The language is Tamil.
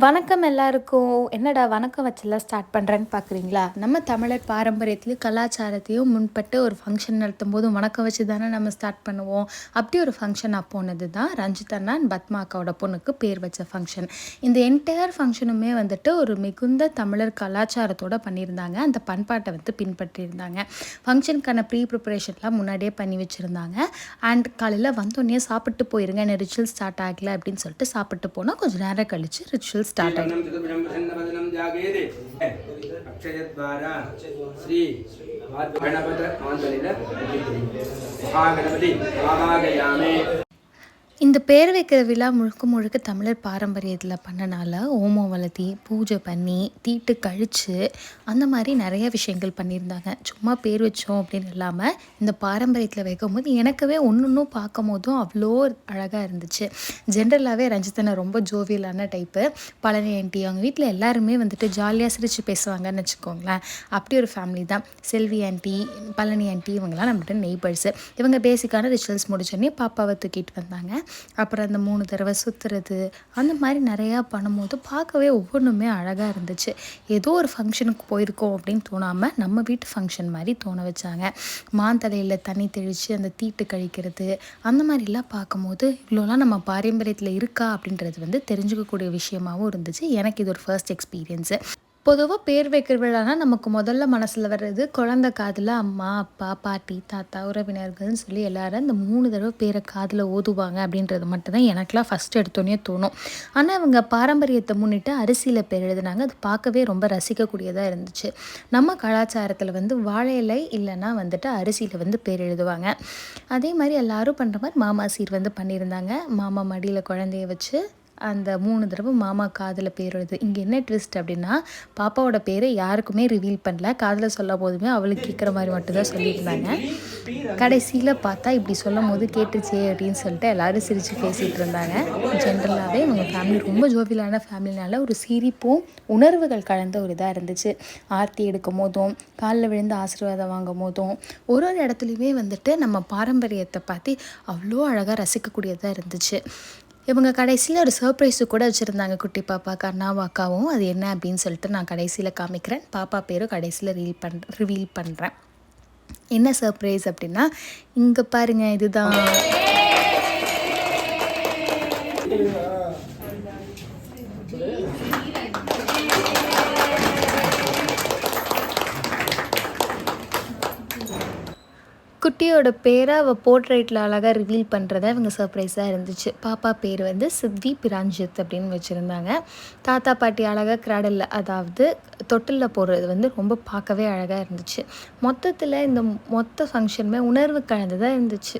வணக்கம் எல்லாருக்கும். என்னடா வணக்கம் வச்செல்லாம் ஸ்டார்ட் பண்ணுறேன்னு பார்க்குறீங்களா? நம்ம தமிழர் பாரம்பரியத்திலையும் கலாச்சாரத்தையும் முன்பட்டு ஒரு ஃபங்க்ஷன் நடத்தும்போது வணக்கம் வச்சு தானே நம்ம ஸ்டார்ட் பண்ணுவோம். அப்படி ஒரு ஃபங்க்ஷன் அப்போனது தான் ரஞ்சித் அண்ணா அண்ட் பத்மா அக்காவோட பொண்ணுக்கு பேர் வச்ச ஃபங்க்ஷன். இந்த என்டையர் ஃபங்க்ஷனுமே வந்துட்டு ஒரு மிகுந்த தமிழர் கலாச்சாரத்தோடு பண்ணியிருந்தாங்க. அந்த பண்பாட்டை பின்பற்றியிருந்தாங்க. ஃபங்க்ஷனுக்கான ப்ரிப்பரேஷன்லாம் முன்னாடியே பண்ணி வச்சுருந்தாங்க. அண்ட் காலையில் வந்தோடனே சாப்பிட்டு போயிருங்க, என்ன ரிச்சுவல் ஸ்டார்ட் ஆகலை அப்படின்னு சொல்லிட்டு சாப்பிட்டு போனால் கொஞ்சம் நேரம் கழிச்சு ரிச்சுவல் स्टार्ट இந்த பேர் வைக்கிற விழா முழுக்க முழுக்க தமிழர் பாரம்பரியத்தில் பண்ணனால ஓமம் வளர்த்தி பூஜை பண்ணி தீட்டு கழித்து அந்த மாதிரி நிறைய விஷயங்கள் பண்ணியிருந்தாங்க. சும்மா பேர் வச்சோம் அப்படின்னு இல்லாமல் இந்த பாரம்பரியத்தில் வைக்கும் போது எனக்கவே ஒன்று பார்க்கும் போதும் அவ்வளோ அழகாக இருந்துச்சு. ஜென்ரலாகவே ரஞ்சித்தனை ரொம்ப ஜோவியலான டைப்பு. பழனி ஆண்டி அவங்க வீட்டில் எல்லாருமே வந்துட்டு ஜாலியாக சிரித்து பேசுவாங்கன்னு வச்சுக்கோங்களேன். அப்படி ஒரு ஃபேமிலி தான். செல்வி ஆண்டி, பழனி ஆண்டி இவங்கெல்லாம் நம்மகிட்ட நெய்பர்ஸு. இவங்க பேசிக்கான ரிச்சுவல்ஸ் முடிச்சோடனே பாப்பாவை தூக்கிட்டு வந்தாங்க. அப்புறம் அந்த 3 தடவை சுற்றுறது அந்த மாதிரி நிறையா பண்ணும்போது பார்க்கவே ஒவ்வொன்றுமே அழகாக இருந்துச்சு. ஏதோ ஒரு ஃபங்க்ஷனுக்கு போயிருக்கோம் அப்படின்னு தோணாமல் நம்ம வீட்டு ஃபங்க்ஷன் மாதிரி தோண வச்சாங்க. மாந்தலையில் தண்ணி தெளித்து அந்த தீட்டு கழிக்கிறது அந்த மாதிரிலாம் பார்க்கும்போது இவ்வளோலாம் நம்ம பாரம்பரியத்தில் இருக்கா அப்படின்றது தெரிஞ்சுக்கக்கூடிய விஷயமாகவும் இருந்துச்சு. எனக்கு இது ஒரு ஃபர்ஸ்ட் எக்ஸ்பீரியன்ஸு. பொதுவாக பேர் வைக்கிற விழானா நமக்கு முதல்ல மனசில் வர்றது குழந்தை காதில் அம்மா, அப்பா, பாட்டி, தாத்தா, உறவினர்கள்னு சொல்லி எல்லாரும் இந்த 3 தடவை பேரை காதில் ஓதுவாங்க அப்படின்றது மட்டும்தான் எனக்குலாம் ஃபஸ்ட்டு எடுத்தோன்னே தோணும். ஆனால் அவங்க பாரம்பரியத்தை முன்னிட்டு அரிசியில் பேர் எழுதுனாங்க. அது பார்க்கவே ரொம்ப ரசிக்கக்கூடியதாக இருந்துச்சு. நம்ம கலாச்சாரத்தில் வாழை இலை இல்லைன்னா அரிசியில் பேர் எழுதுவாங்க. அதே மாதிரி எல்லோரும் பண்ணுற மாதிரி மாமா சீர் பண்ணியிருந்தாங்க. மாமா மடியில் குழந்தைய வச்சு அந்த 3 தடவை மாமா காதில் பேர் எழுது. இங்கே என்ன ட்விஸ்ட் அப்படின்னா, பாப்பாவோட பேரை யாருக்குமே ரிவீல் பண்ணல. காதில் சொல்லும் போதுமே அவளுக்கு கேட்குற மாதிரி மட்டும்தான் சொல்லியிருந்தாங்க. கடைசியில் பார்த்தா இப்படி சொல்லும் போது கேட்டுச்சே அப்படின்னு சொல்லிட்டு எல்லோரும் சிரித்து பேசிகிட்டு இருந்தாங்க. ஜென்ரலாகவே இவங்க ஃபேமிலி ரொம்ப ஜோவியலான ஃபேமிலினால ஒரு சிரிப்பும் உணர்வுகள் கலந்த ஒரு இதாக இருந்துச்சு. ஆர்த்தி எடுக்கும் போதும் காலில் விழுந்து ஆசீர்வாதம் வாங்கும் போதும் ஒரு இடத்துலையுமே நம்ம பாரம்பரியத்தை பார்த்து அவ்வளோ அழகாக ரசிக்கக்கூடியதாக இருந்துச்சு. இவங்க கடைசியில் ஒரு சர்ப்ரைஸு கூட வச்சுருந்தாங்க குட்டி பாப்பா அண்ணாவும் அக்காவும். அது என்ன அப்படின்னு சொல்லிட்டு நான் கடைசியில் காமிக்கிறேன். பாப்பா பேரும் கடைசியில் ரிவீல் பண்ணுறேன். என்ன சர்ப்ரைஸ் அப்படின்னா, இங்கே பாருங்கள், இதுதான் குட்டியோட பேரை அவள் போர்ட்ரேட்டில் அழகாக ரிவீல் பண்ணுறத இவங்க சர்ப்ரைஸாக இருந்துச்சு. பாப்பா பேர் சித்தி பிராஞ்சித் அப்படின்னு வச்சுருந்தாங்க. தாத்தா பாட்டி அழகாக கிராடலில், அதாவது தொட்டிலில் போடுறது ரொம்ப பார்க்கவே அழகாக இருந்துச்சு. மொத்தத்தில் இந்த மொத்த ஃபங்க்ஷனுமே உணர்வு கலந்ததாக இருந்துச்சு.